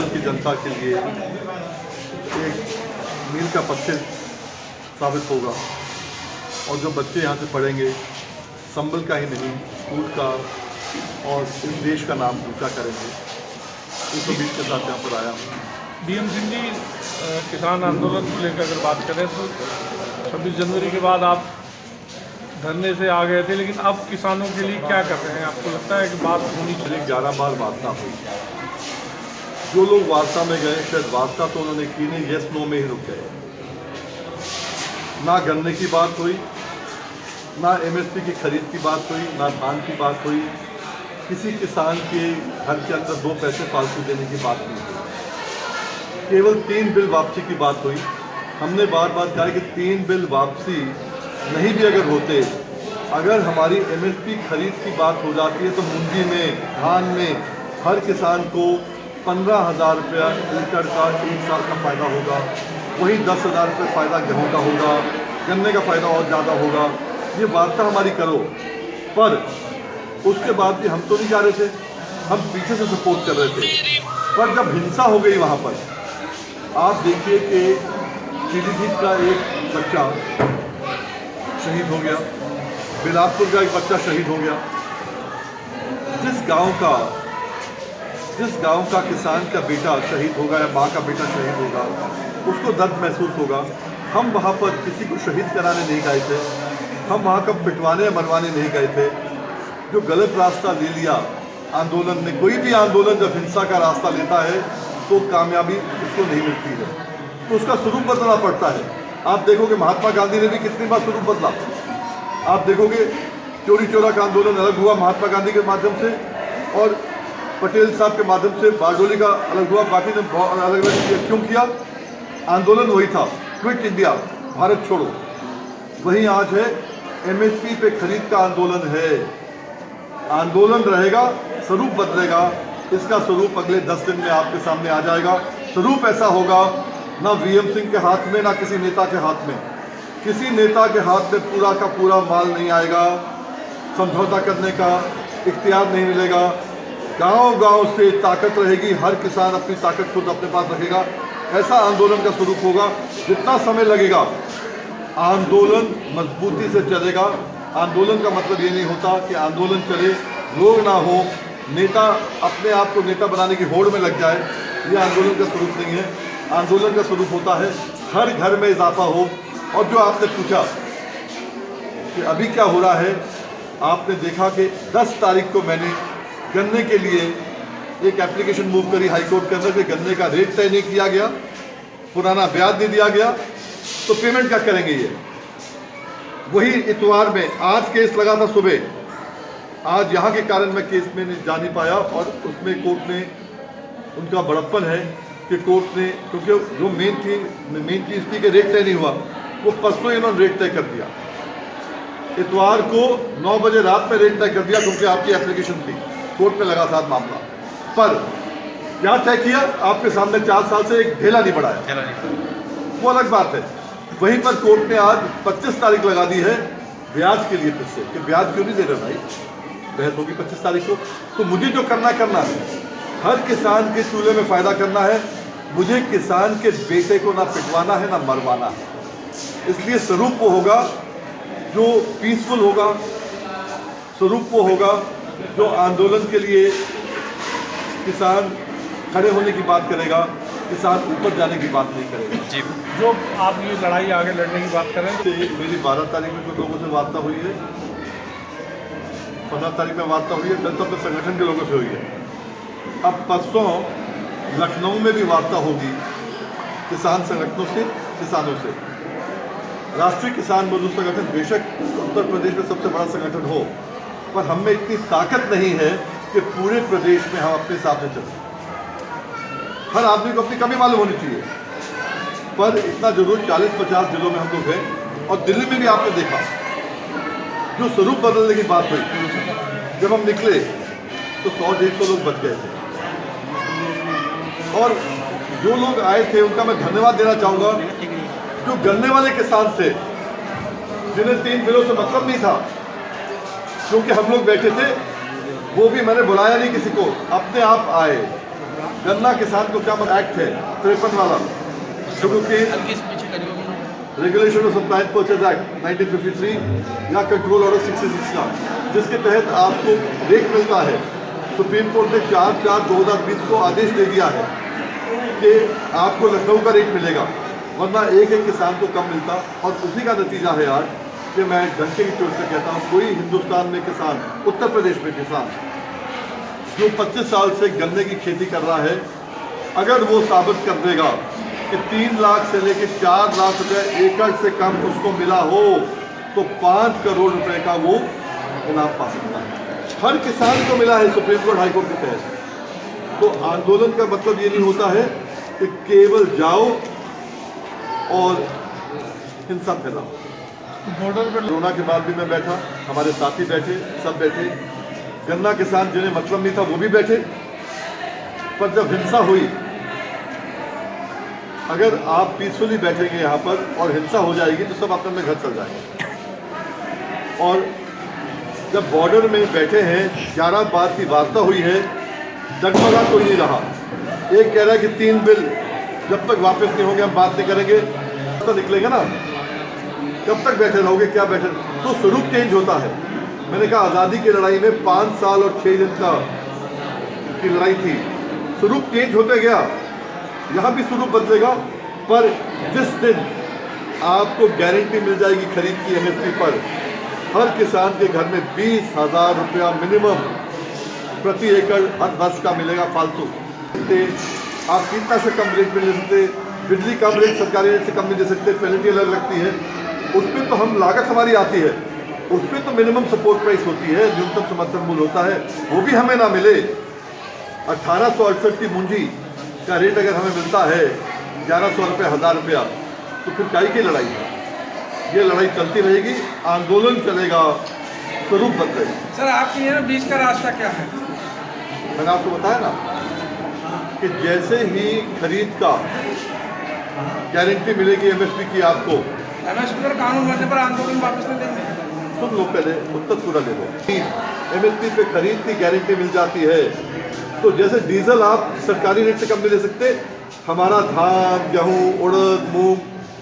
संभल की जनता के लिए एक मील का पत्थर साबित होगा और जो बच्चे यहाँ से पढ़ेंगे संभल का ही नहीं स्कूल का और इस देश का नाम ऊंचा करेंगे। इस उम्मीद के साथ यहाँ पर आया हूँ। डीएम सिंह जी, किसान आंदोलन को लेकर अगर बात करें तो 26 जनवरी के बाद आप धरने से आ गए थे, लेकिन अब किसानों के लिए क्या कर रहे हैं? आपको लगता है कि बात होनी चाहिए? 11 बार वार्ता हुई। जो लोग वार्ता में गए शायद वार्ता तो उन्होंने की नहीं, यस नो में ही रुक गए। ना गन्ने की बात हुई, ना एमएसपी की खरीद की बात हुई, ना धान की बात हुई। किसी किसान के घर के अंदर 2 पैसे फालतू देने की बात नहीं हुई। केवल 3 बिल वापसी की बात हुई। हमने बार बार कहा कि 3 बिल वापसी नहीं भी अगर होते, अगर हमारी एमएसपी खरीद की बात हो जाती है तो मूंगी में, धान में हर किसान को 15,000 रुपया लीटर का 1 साल का फ़ायदा होगा। वही 10,000 रुपये फ़ायदा गेहूँ का होगा, गन्ने का फ़ायदा और ज़्यादा होगा। ये वार्ता हमारी करो, पर उसके बाद भी हम तो नहीं जा रहे थे, हम पीछे से सपोर्ट कर रहे थे। पर जब हिंसा हो गई वहाँ पर, आप देखिए कि पीलीभीत का एक बच्चा शहीद हो गया, बिलासपुर का एक बच्चा शहीद हो गया। जिस गांव का किसान का बेटा शहीद होगा या माँ का बेटा शहीद होगा, उसको दर्द महसूस होगा। हम वहाँ पर किसी को शहीद कराने नहीं गए थे, हम वहाँ का पिटवाने या मरवाने नहीं गए थे। जो गलत रास्ता ले लिया आंदोलन ने, कोई भी आंदोलन जब हिंसा का रास्ता लेता है तो कामयाबी उसको नहीं मिलती है, तो उसका स्वरूप बदलना पड़ता है। आप देखोगे महात्मा गांधी ने भी कितनी बार स्वरूप बदला। आप देखोगे चोरी चोरा का आंदोलन अलग हुआ महात्मा गांधी के माध्यम से, और पटेल साहब के माध्यम से बारडोली का अलग हुआ। बाकी ने अलग अलग क्यों किया? आंदोलन वही था, क्विट इंडिया, भारत छोड़ो। वही आज है, एमएसपी पे खरीद का आंदोलन है। आंदोलन रहेगा, स्वरूप बदलेगा। इसका स्वरूप अगले 10 दिन में आपके सामने आ जाएगा। स्वरूप ऐसा होगा, ना वीएम सिंह के हाथ में, ना किसी नेता के हाथ में। किसी नेता के हाथ में पूरा का पूरा माल नहीं आएगा, समझौता करने का इख्तियार नहीं मिलेगा। गांव-गांव से ताकत रहेगी, हर किसान अपनी ताकत खुद अपने पास रखेगा। ऐसा आंदोलन का स्वरूप होगा। जितना समय लगेगा, आंदोलन मजबूती से चलेगा। आंदोलन का मतलब ये नहीं होता कि आंदोलन चले, लोग ना हो, नेता अपने आप को नेता बनाने की होड़ में लग जाए। ये आंदोलन का स्वरूप नहीं है। आंदोलन का स्वरूप होता है हर घर में इजाफा हो। और जो आपने पूछा कि अभी क्या हो रहा है, आपने देखा कि 10 तारीख को मैंने गन्ने के लिए एक एप्लीकेशन मूव करी हाई कोर्ट के अंदर कि गन्ने का रेट तय नहीं किया गया, पुराना ब्याज नहीं दिया गया, तो पेमेंट क्या करेंगे ये? वही इतवार में आज केस लगा था सुबह। आज यहाँ के कारण मैं केस में जा नहीं पाया, और उसमें कोर्ट ने, उनका बड़प्पन है कि कोर्ट ने, क्योंकि जो मेन चीज़ थी कि रेट तय नहीं हुआ, वो परसों इन्होंने रेट तय कर दिया। इतवार को 9 बजे रात में रेट तय कर दिया, क्योंकि आपकी एप्लीकेशन थी, कोर्ट में लगा था मामला। पर क्या तय किया? आपके सामने 4 साल से एक ढेला नहीं बढ़ाया, वो अलग बात है। वहीं पर कोर्ट ने आज 25 तारीख लगा दी है ब्याज के लिए, फिर से कि ब्याज क्यों नहीं दे रहे भाई, बहस होगी 25 तारीख को। तो मुझे जो करना है, हर किसान के चूल्हे में फ़ायदा करना है। मुझे किसान के बेटे को ना पिटवाना है, ना मरवाना है। इसलिए स्वरूप वो होगा जो पीसफुल होगा, स्वरूप वो होगा जो आंदोलन के लिए किसान खड़े होने की बात करेगा, किसान ऊपर जाने की बात नहीं करेगा। जी, जो आप ये लड़ाई आगे लड़ने की बात करें तो मेरी 12 तारीख में कुछ लोगों से वार्ता हुई है, 15 तारीख में वार्ता हुई है, जनता दल संगठन के लोगों से हुई है। अब परसों लखनऊ में भी वार्ता होगी किसान संगठनों से, किसानों से। राष्ट्रीय किसान मजदूर संगठन बेशक उत्तर प्रदेश में सबसे बड़ा संगठन हो, पर हम में इतनी ताकत नहीं है कि पूरे प्रदेश में हम अपने हिसाब से चलें। हर आदमी को अपनी कमी मालूम होनी चाहिए, पर इतना जरूर 40-50 जिलों में हम लोग गए। और दिल्ली में भी आपने देखा जो स्वरूप बदलने की बात हुई, जब हम निकले तो 100-150 लोग बच गए थे। और जो लोग आए थे उनका मैं धन्यवाद देना चाहूँगा, जो गन्ने वाले किसान थे जिन्हें 3 बिलों से मतलब नहीं था, क्योंकि हम लोग बैठे थे, वो भी मैंने बुलाया नहीं किसी को, अपने आप आए। गन्ना किसान को क्या एक्ट है 53 वाला, शुरू की regulation of supply and purchase act 1953 या कंट्रोल ऑर्डर 66 का, जिसके तहत आपको रेट मिलता है। सुप्रीम कोर्ट ने 4/4/2020 को आदेश दे दिया है कि आपको लखनऊ का रेट मिलेगा, वरना एक किसान को कम मिलता। और उसी का नतीजा है आज कि मैं डंके की चोट से कहता हूँ, कोई हिंदुस्तान में किसान, उत्तर प्रदेश में किसान जो 25 साल से गन्ने की खेती कर रहा है, अगर वो साबित कर देगा कि 3 लाख से लेकर 4 लाख रुपए एकड़ से कम उसको मिला हो, तो 5 करोड़ रुपए का वो इनाम पा सकता है। हर किसान को मिला है सुप्रीम कोर्ट हाई कोर्ट के तहत। तो आंदोलन का मतलब ये नहीं होता है कि केवल जाओ और हिंसा फैलाओ। बॉर्डर पर कोरोना के बाद भी मैं बैठा, हमारे साथी बैठे, सब बैठे, गन्ना किसान जिन्हें मतलब नहीं था वो भी बैठे। पर जब हिंसा हुई, अगर आप पीसफुली बैठेंगे यहाँ पर और हिंसा हो जाएगी तो सब अपने घर चल जाएंगे। और जब बॉर्डर में बैठे हैं, 11 बात की वार्ता हुई है, डगमगा कोई नहीं रहा। एक कह रहा है कि 3 बिल जब तक वापस नहीं होंगे हम बात नहीं करेंगे, तो निकलेंगे ना, कब तक बैठे रहोगे, क्या बैठे। तो स्वरूप चेंज होता है। मैंने कहा आज़ादी की लड़ाई में 5 साल और 6 दिन की लड़ाई थी, स्वरूप चेंज होते गया, यहाँ भी स्वरूप बदलेगा। पर जिस दिन आपको गारंटी मिल जाएगी खरीद की MSP पर, हर किसान के घर में 20,000 रुपया मिनिमम प्रति एकड़ हर वर्ष का मिलेगा फालतू। आप कीटनाशक कम रेट में ले सकते, बिजली कम रेट सरकारी रेट से कम नहीं दे सकते, पेनल्टी अलग लगती है। उस पर तो हम लागत हमारी आती है, उस पर तो मिनिमम सपोर्ट प्राइस होती है, न्यूनतम समर्थन मूल्य होता है, वो भी हमें ना मिले। 1868 की मूंजी का रेट अगर हमें मिलता है 1100 रुपये, 1000 रुपया, तो फिर काई की लड़ाई है। ये लड़ाई चलती रहेगी, आंदोलन चलेगा, स्वरूप बदलेगा। सर आपके यहाँ बीच का रास्ता क्या है? मैंने आपको बताया ना कि जैसे ही खरीद का गारंटी मिलेगी MSP की आपको, MSP पर कानून बनने पर आंदोलन वापस नहीं देंगे। सुन लो, पहले उत्तर पूरा ले लो। MSP पे खरीद की गारंटी मिल जाती है तो जैसे डीजल आप सरकारी रेट से कम नहीं ले सकते, हमारा धान, गेहूँ, उड़द, मूंग,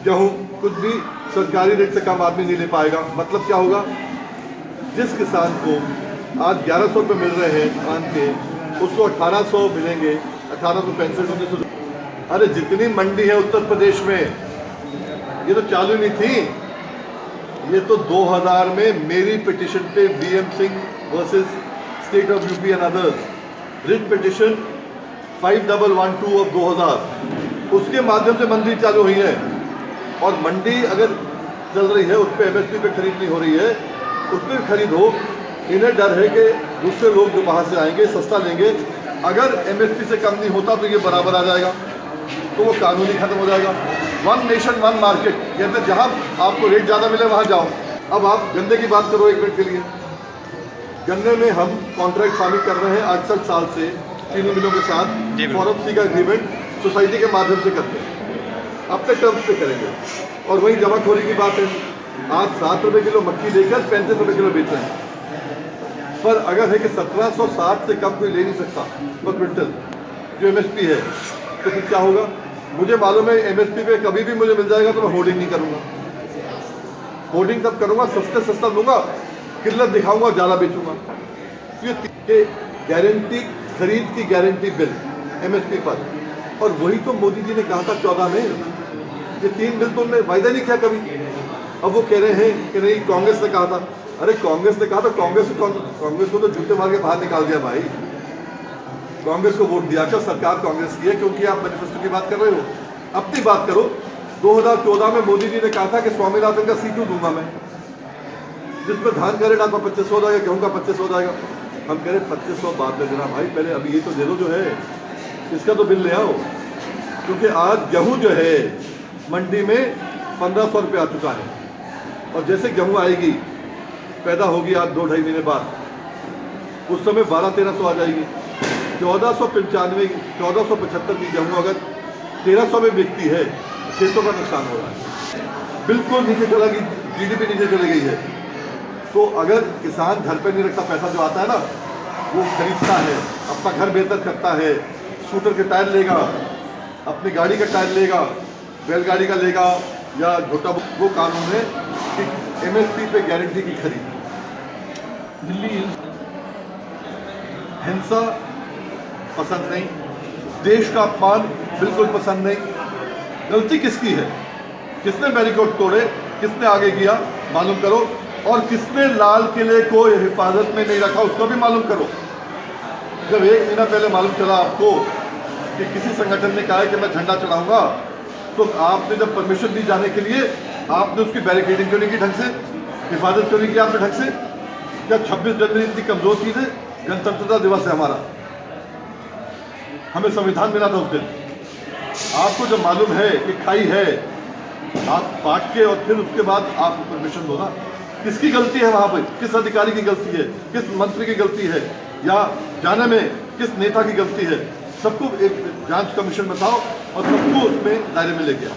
गेहूँ कुछ भी सरकारी रेट से कम आदमी नहीं ले पाएगा। मतलब क्या होगा, जिस किसान को आज 1100 रुपये मिल रहे हैं धान के, उसको 1800 मिलेंगे, 1865 1900। अरे जितनी मंडी है उत्तर प्रदेश में, ये तो चालू नहीं थी, ये तो 2000 में मेरी पिटिशन पे VM Singh versus state of UP and others, writ petition 5112 of 2000, उसके माध्यम से मंडी चालू हुई है। और मंडी अगर चल रही है, उस पर MSP पे खरीद नहीं हो रही है, उस पर खरीद हो। इन्हें डर है कि दूसरे लोग जो बाहर से आएंगे सस्ता लेंगे, अगर MSP से कम नहीं होता तो ये बराबर आ जाएगा, तो वो कानूनी खत्म हो जाएगा। 1 नेशन 1 मार्केट कहते हैं, जहाँ आपको रेट ज़्यादा मिले वहाँ जाओ। अब आप गन्ने की बात करो 1 मिनट के लिए। गन्ने में हम कॉन्ट्रैक्ट फार्मिंग कर रहे हैं 68 साल से चीनी मिलों के साथ, फॉरम सी का एग्रीमेंट सोसाइटी के माध्यम से करते हैं, अपने टर्म्स पे करेंगे। और वही जमाखोरी की बात है, आज 7 रुपये किलो मक्की लेकर 35 रुपये किलो बेच रहे हैं। पर अगर है कि 1760 से कम कोई ले नहीं सकता पर क्विंटल जो MSP है, तो फिर क्या होगा। मुझे मालूम है MSP पे कभी भी मुझे मिल जाएगा तो मैं होर्डिंग नहीं करूँगा। होर्डिंग तब करूँगा सस्ता दूंगा, किल्लत दिखाऊंगा, ज़्यादा बेचूंगा। ये गारंटी, खरीद की गारंटी बिल MSP पर, और वही तो मोदी जी ने कहा था 14 में, ये 3 बिल तो उन्होंने वायदा नहीं किया कभी। अब वो कह रहे हैं कि नहीं कांग्रेस ने कहा था। अरे कांग्रेस ने कहा था, कांग्रेस को तो जूते मार के बाहर निकाल दिया भाई। कांग्रेस को वोट दिया, क्या सरकार कांग्रेस की है क्योंकि आप मैनिफेस्टो की बात कर रहे हो। अपनी बात करो। 2014 में मोदी जी ने कहा था कि स्वामीनाथन का C2 दूंगा मैं, जिसमें धान का रेट आपका 2500 हो जाएगा, गेहूँ का 2500 हो जाएगा। हम कह रहे 2500 बाद में देना भाई, पहले अभी ये तो दे दो जो है, इसका तो बिल ले आओ। क्योंकि आज गेहूँ जो है मंडी में 1500 रुपये आ चुका है, और जैसे गेहूँ आएगी, पैदा होगी आज 2-2.5 महीने बाद, उस समय 1200-1300 आ जाएगी। 1475 की गेहूँ अगर 1300 में बिकती है, 600 का नुकसान हो रहा है। बिल्कुल नीचे चला गई, GDP नीचे चली गई है। तो अगर किसान घर पे नहीं रखता, पैसा जो आता है ना वो खरीदता है, अपना घर बेहतर करता है, स्कूटर के टायर लेगा, अपनी गाड़ी का टायर लेगा, बैलगाड़ी का लेगा या छोटा, वो कानून है कि MSP पे गारंटी की खरीद। दिल्ली हिंसा पसंद नहीं, देश का अपमान बिल्कुल पसंद नहीं। गलती किसकी है? किसने बैरिकेड तोड़े, किसने आगे किया, मालूम करो। और किसने लाल किले को हिफाजत में नहीं रखा, उसका भी मालूम करो। जब 1 महीना पहले मालूम चला आपको कि किसी संगठन ने कहा है कि मैं झंडा चढ़ाऊंगा, तो आपने जब परमिशन दी जाने के लिए, आपने उसकी बैरिकेडिंग क्यों नहीं की ढंग से, हिफाजत क्यों नहीं की आपने ढंग से? क्या 26 जनवरी इतनी कमजोर चीज़ है? गणतंत्रता दिवस है हमारा, हमें संविधान मिला था उस दिन। आपको जब मालूम है कि खाई है, आप बांट के और फिर उसके बाद आप परमिशन दो ना। किसकी गलती है वहाँ पर? किस अधिकारी की गलती है? किस मंत्री की गलती है? या जाने में किस नेता की गलती है? सबको एक जांच कमीशन बताओ और सबको उसमें दायरे में लेके आओ।